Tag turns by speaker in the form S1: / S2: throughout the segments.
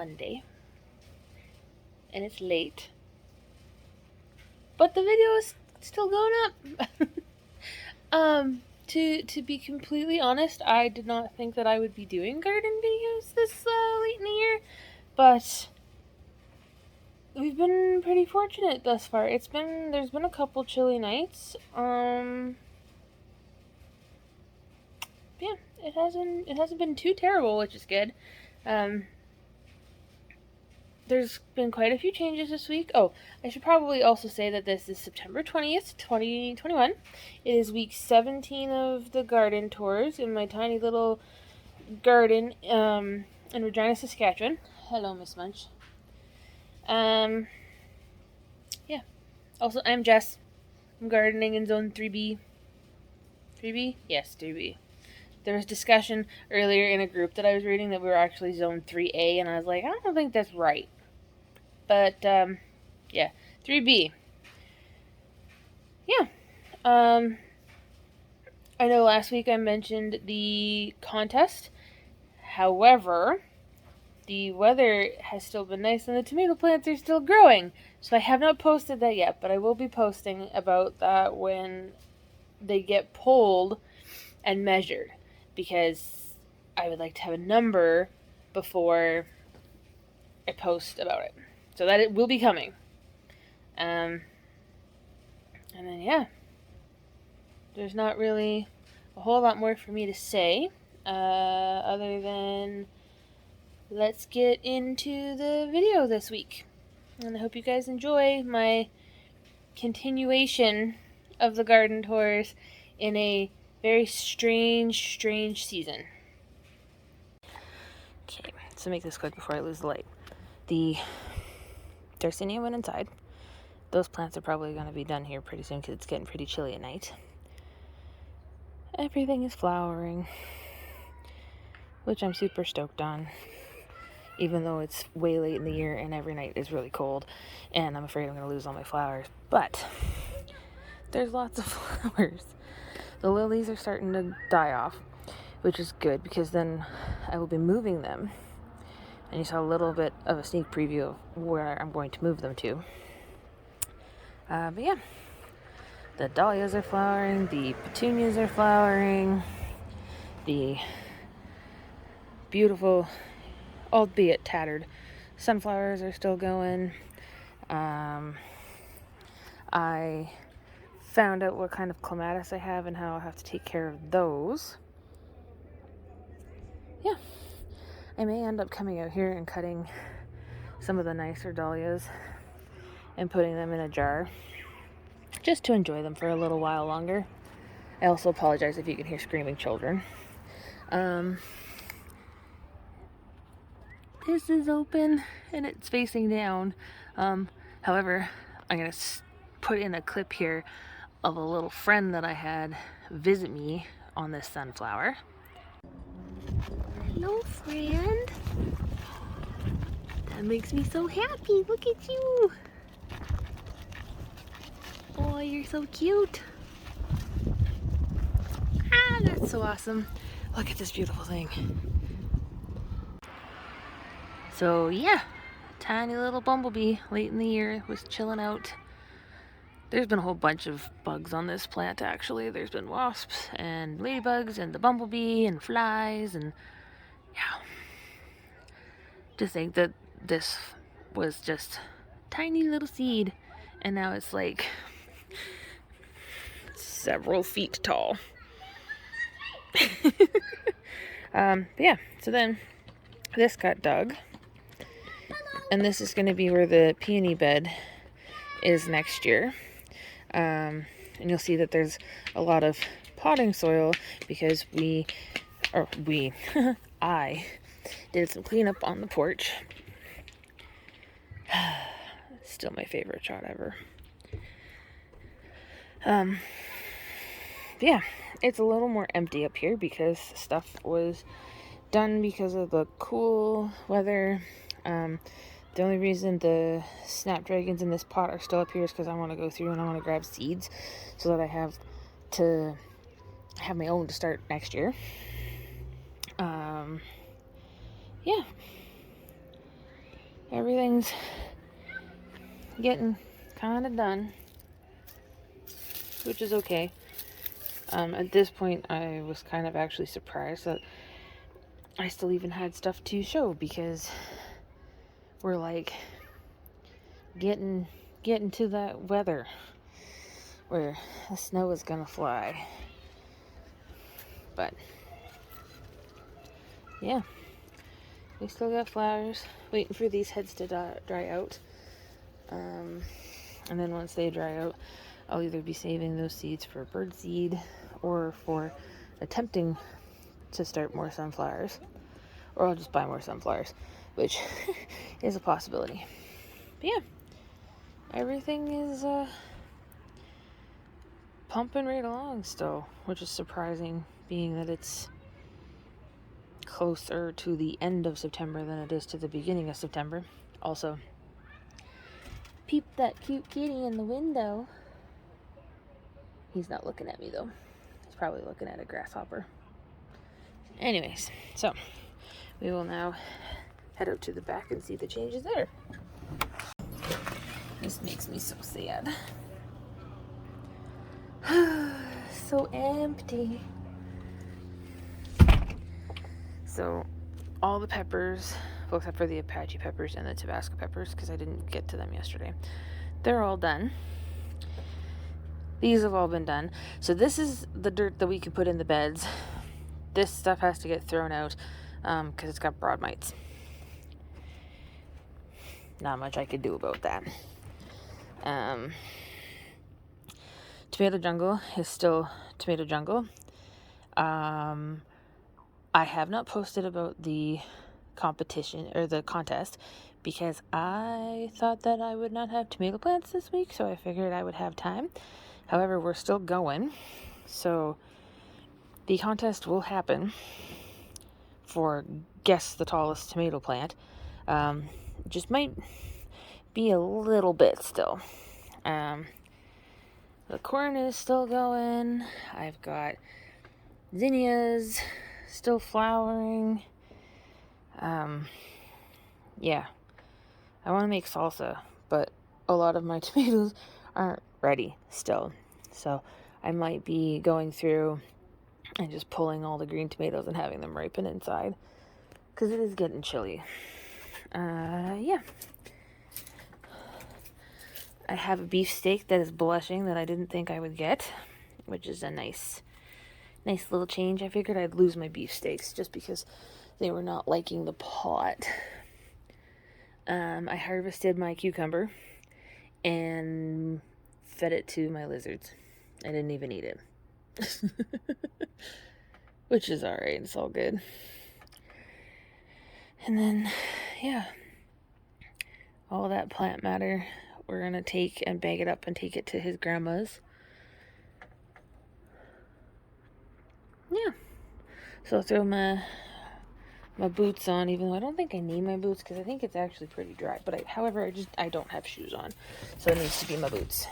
S1: Monday, and it's late, but the video is still going up. To be completely honest, I did not think that I would be doing garden videos this late in the year, but we've been pretty fortunate thus far. There's been a couple chilly nights. Yeah, it hasn't been too terrible, which is good. There's been quite a few changes this week. Oh, I should probably also say that this is September 20th, 2021. It is week 17 of the garden tours in my tiny little garden in Regina, Saskatchewan. Hello, Miss Munch. Yeah. Also, I'm Jess. I'm gardening in Zone 3B. 3B? Yes, 3B. There was discussion earlier in a group that I was reading that we were actually Zone 3A, and I was like, I don't think that's right. But, yeah, 3B. Yeah. I know last week I mentioned the contest. However, the weather has still been nice and the tomato plants are still growing. So I have not posted that yet, but I will be posting about that when they get pulled and measured, because I would like to have a number before I post about it. So that it will be coming. And then, yeah. There's not really a whole lot more for me to say, other than let's get into the video this week. And I hope you guys enjoy my continuation of the garden tours in a very strange season. Okay, so make this quick before I lose the light. The Darcinia went inside. Those plants are probably going to be done here pretty soon because it's getting pretty chilly at night. Everything is flowering, which I'm super stoked on, even though it's way late in the year and every night is really cold, and I'm afraid I'm going to lose all my flowers. But there's lots of flowers. The lilies are starting to die off, which is good because then I will be moving them. And you saw a little bit of a sneak preview of where I'm going to move them to. But yeah, the dahlias are flowering, the petunias are flowering, the beautiful, albeit tattered, sunflowers are still going. I found out what kind of clematis I have and how I'll have to take care of those. Yeah, I may end up coming out here and cutting some of the nicer dahlias and putting them in a jar just to enjoy them for a little while longer. I also apologize if you can hear screaming children. This is open and it's facing down. However, I'm going to put in a clip here of a little friend that I had visit me on this sunflower. Hello, friend. That makes me so happy. Look at you. Oh, you're so cute. Ah, that's so awesome. Look at this beautiful thing. So yeah, tiny little bumblebee late in the year was chilling out. There's been a whole bunch of bugs on this plant actually. There's been wasps and ladybugs and the bumblebee and flies, and yeah. To think that this was just tiny little seed and now it's like several feet tall. Yeah, so then this got dug, and this is going to be where the peony bed is next year. And you'll see that there's a lot of potting soil because I did some cleanup on the porch. Still my favorite shot ever. Yeah, it's a little more empty up here because stuff was done because of the cool weather. The only reason the snapdragons in this pot are still up here is because I want to go through and I want to grab seeds so that I have my own to start next year. Yeah. everything's getting kind of done, which is okay. At this point, I was kind of actually surprised that I still even had stuff to show, because we're like getting to that weather where the snow is gonna fly. But yeah, we still got flowers, waiting for these heads to dry out. And then once they dry out, I'll either be saving those seeds for bird seed or for attempting to start more sunflowers, or I'll just buy more sunflowers, which is a possibility. But yeah, everything is pumping right along still, which is surprising, being that it's closer to the end of September than it is to the beginning of September. Also, peep that cute kitty in the window. He's not looking at me though. He's probably looking at a grasshopper. Anyways, so we will now head out to the back and see the changes there. This makes me so sad. So empty. So all the peppers, well, except for the Apache peppers and the Tabasco peppers, because I didn't get to them yesterday, they're all done. These have all been done. So this is the dirt that we can put in the beds. This stuff has to get thrown out because it's got broad mites. Not much I could do about that. Tomato jungle is still tomato jungle. I have not posted about the competition or the contest because I thought that I would not have tomato plants this week, so I figured I would have time. However, we're still going, so the contest will happen for guess the tallest tomato plant. Just might be a little bit still. The corn is still going. I've got zinnias still flowering. Yeah, I want to make salsa, but a lot of my tomatoes aren't ready still. So I might be going through and just pulling all the green tomatoes and having them ripen inside, because it is getting chilly. Yeah. I have a beefsteak that is blushing that I didn't think I would get, which is a nice little change. I figured I'd lose my beefsteaks just because they were not liking the pot. I harvested my cucumber and fed it to my lizards. I didn't even eat it. Which is alright, it's all good. And then, yeah, all that plant matter we're gonna take and bag it up and take it to his grandma's. Yeah, so I'll throw my boots on, even though I don't think I need my boots because I think it's actually pretty dry. But however, I don't have shoes on, so it needs to be my boots.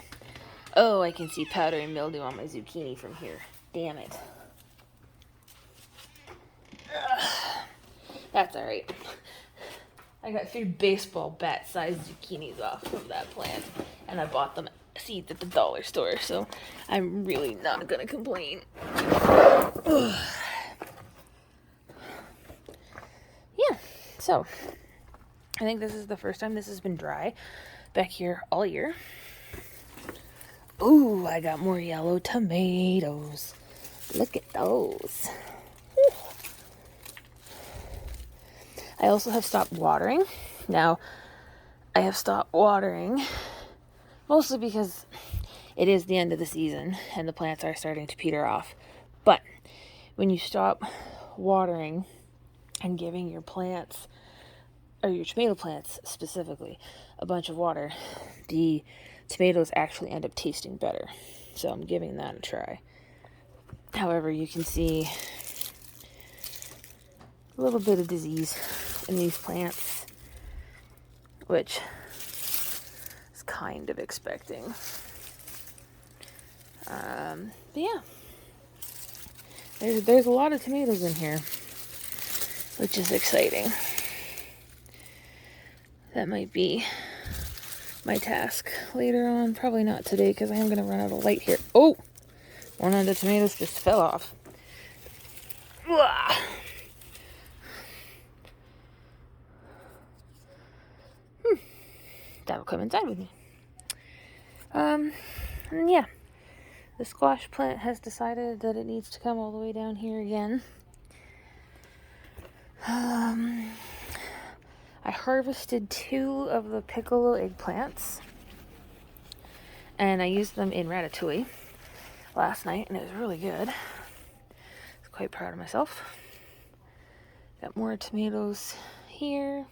S1: Oh, I can see powdery mildew on my zucchini from here. Damn it. Ugh. That's alright. I got 3 baseball bat-sized zucchinis off of that plant, and I bought them seeds at the dollar store, so I'm really not gonna complain. Ugh. Yeah, so I think this is the first time this has been dry back here all year. Ooh, I got more yellow tomatoes. Look at those. Whew. I also have stopped watering. Now, I have stopped watering mostly because it is the end of the season and the plants are starting to peter off. But when you stop watering and giving your plants, or your tomato plants specifically, a bunch of water, the tomatoes actually end up tasting better. So I'm giving that a try. However, you can see a little bit of disease in these plants, which is kind of expecting. But yeah, there's a lot of tomatoes in here, which is exciting. that might be my task later on. Probably not today because I am going to run out of light here. Oh! One of the tomatoes just fell off. That'll come inside with me. And yeah. The squash plant has decided that it needs to come all the way down here again. I harvested 2 of the piccolo eggplants, and I used them in ratatouille last night, and it was really good. I was quite proud of myself. Got more tomatoes here.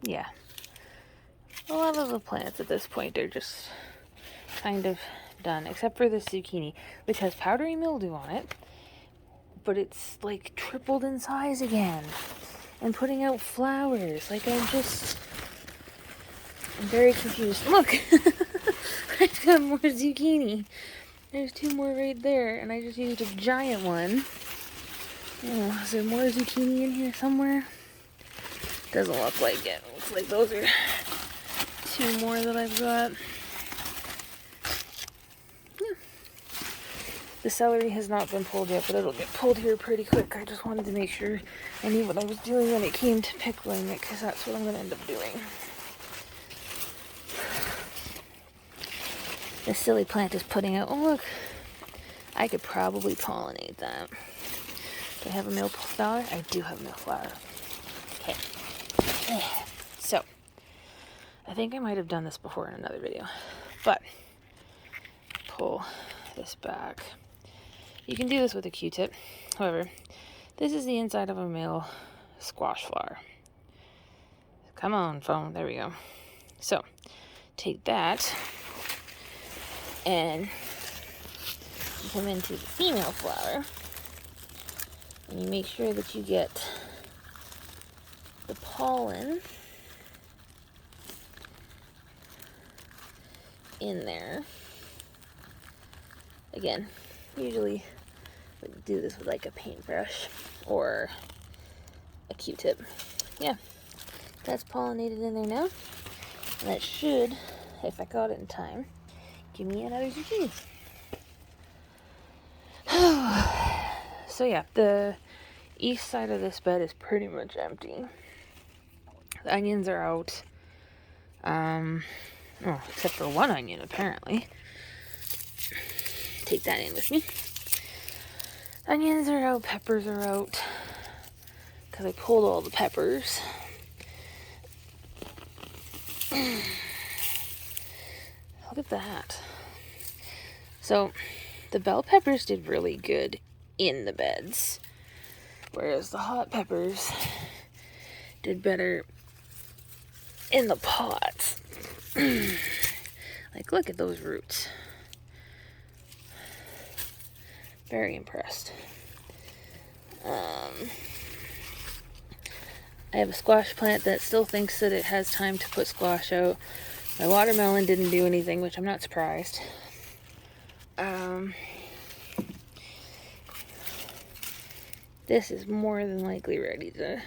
S1: Yeah. A lot of the plants at this point are just kind of done, except for the zucchini, which has powdery mildew on it, but it's like tripled in size again and putting out flowers. Like, I'm very confused. Look! I've got more zucchini. There's 2 more right there, and I just used a giant one. Oh, is there more zucchini in here somewhere? Doesn't look like it. Looks like those are 2 more that I've got. Yeah. The celery has not been pulled yet, but it'll get pulled here pretty quick. I just wanted to make sure I knew what I was doing when it came to pickling it, because that's what I'm going to end up doing. This silly plant is putting out... Oh, look. I could probably pollinate that. Do I have a male flower? I do have a male flower. Okay. So, I think I might have done this before in another video, but pull this back. You can do this with a Q-tip. However, this is the inside of a male squash flower. Come on, phone. There we go. So, take that and you come into the female flower, and you make sure that you get the pollen in there. Again, usually would do this with like a paintbrush or a Q-tip. Yeah, that's pollinated in there now, and that should, if I got it in time, give me another zucchini. So yeah, the east side of this bed is pretty much empty. The onions are out. Oh, except for one onion, apparently. Take that in with me. Onions are out, peppers are out, because I pulled all the peppers. Look at that. So, the bell peppers did really good in the beds, whereas the hot peppers did better in the pots. Like, look at those roots. Very impressed. I have a squash plant that still thinks that it has time to put squash out. My watermelon didn't do anything, which I'm not surprised. This is more than likely ready to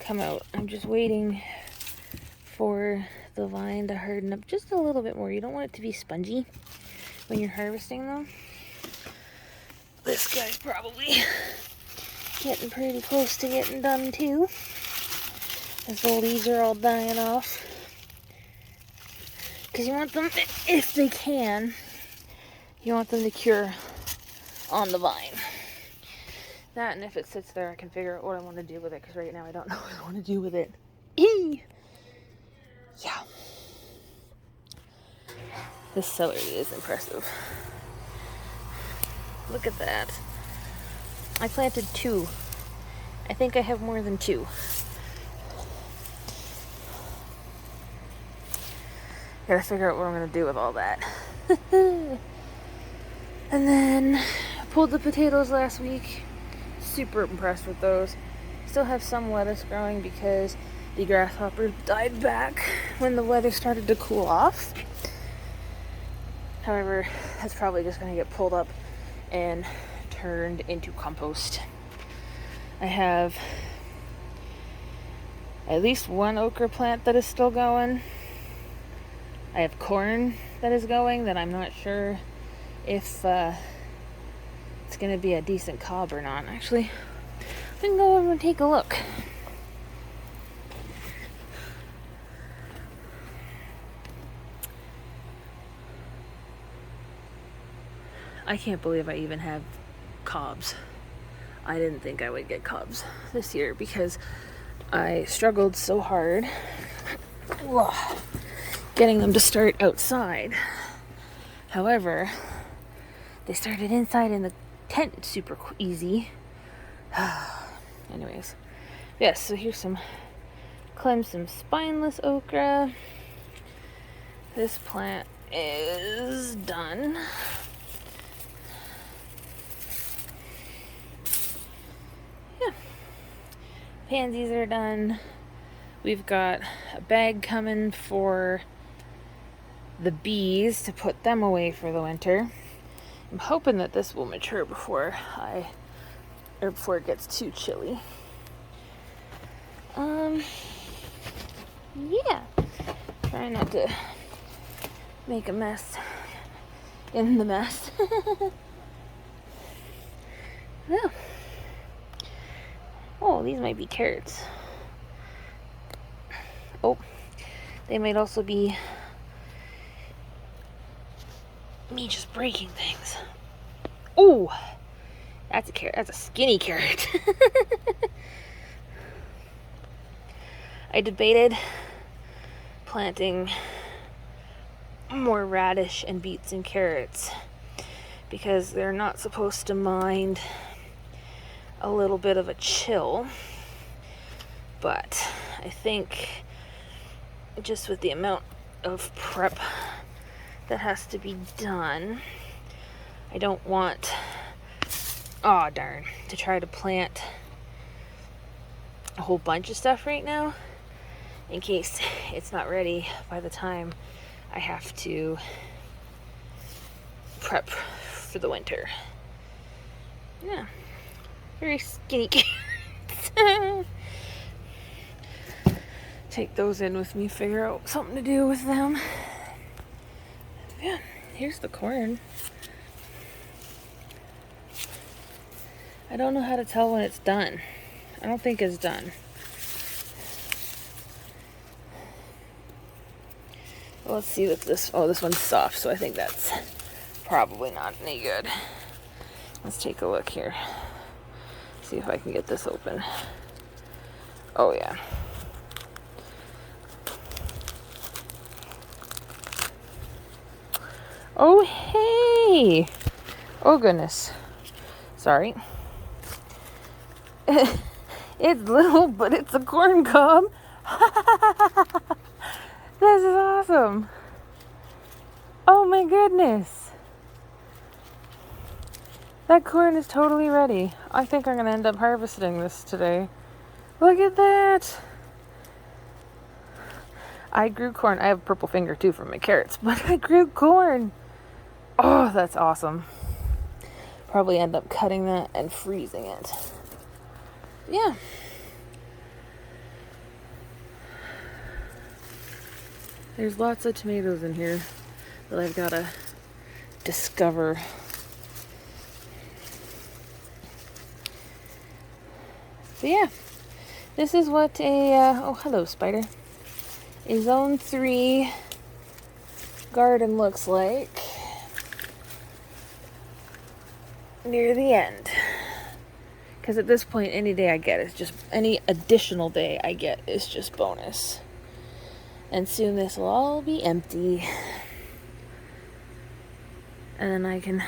S1: come out. I'm just waiting for the vine to harden up just a little bit more. You don't want it to be spongy when you're harvesting them. This guy's probably getting pretty close to getting done too, as the leaves are all dying off. Because you want them, if they can, you want them to cure on the vine. That, and if it sits there, I can figure out what I want to do with it, because right now I don't know what I want to do with it. Eee! Yeah. This celery is impressive. Look at that. I planted 2. I think I have more than 2. Gotta figure out what I'm gonna do with all that. And then I pulled the potatoes last week. Super impressed with those. Still have some lettuce growing because the grasshoppers died back when the weather started to cool off. However, that's probably just gonna get pulled up and turned into compost. I have at least one okra plant that is still going. I have corn that is going that I'm not sure if it's going to be a decent cob or not. Actually, we can go over and take a look. I can't believe I even have cobs. I didn't think I would get cobs this year because I struggled so hard getting them to start outside. However, they started inside in the tent super easy. Anyways, yes, so here's some spineless okra. This plant is done. Yeah. Pansies are done. We've got a bag coming for the bees to put them away for the winter. I'm hoping that this will mature before it gets too chilly. Yeah. Trying not to make a mess in the mess. Yeah. Oh, these might be carrots. Oh, they might also be me just breaking things. Oh, that's a carrot. That's a skinny carrot. I debated planting more radish and beets and carrots because they're not supposed to mind a little bit of a chill, but I think just with the amount of prep that has to be done, I don't want, to try to plant a whole bunch of stuff right now in case it's not ready by the time I have to prep for the winter. Yeah, very skinny carrots. Take those in with me, figure out something to do with them. Yeah, here's the corn. I don't know how to tell when it's done. I don't think it's done. Well, let's see what this... Oh, this one's soft, so I think that's probably not any good. Let's take a look here. See if I can get this open. Oh, yeah. Oh, hey! Oh, goodness. Sorry. It's little, but it's a corn cob. This is awesome. Oh, my goodness. That corn is totally ready. I think I'm going to end up harvesting this today. Look at that. I grew corn. I have a purple finger, too, from my carrots, but I grew corn. Oh, that's awesome. Probably end up cutting that and freezing it. Yeah. There's lots of tomatoes in here that I've got to discover. But yeah, this is what oh, hello, spider. A Zone 3 garden looks like near the end. Because at this point, any day I get is just, any additional day I get is just bonus. And soon this will all be empty. And then I can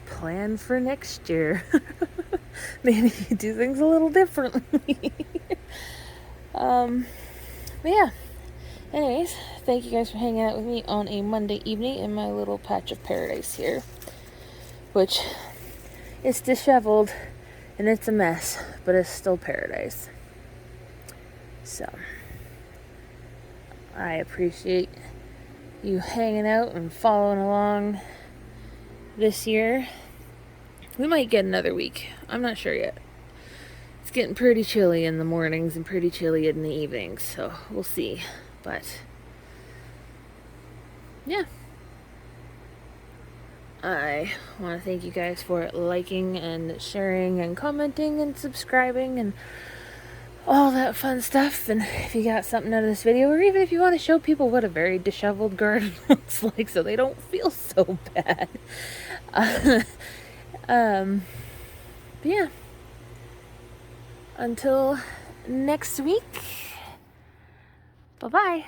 S1: plan for next year. Maybe do things a little differently. But yeah. Anyways, thank you guys for hanging out with me on a Monday evening in my little patch of paradise here. Which is disheveled and it's a mess, but it's still paradise. So, I appreciate you hanging out and following along this year. We might get another week. I'm not sure yet. getting pretty chilly in the mornings and pretty chilly in the evenings, so we'll see. But yeah, I want to thank you guys for liking and sharing and commenting and subscribing and all that fun stuff. And if you got something out of this video, or even if you want to show people what a very disheveled garden looks like so they don't feel so bad. But yeah, until next week, bye-bye.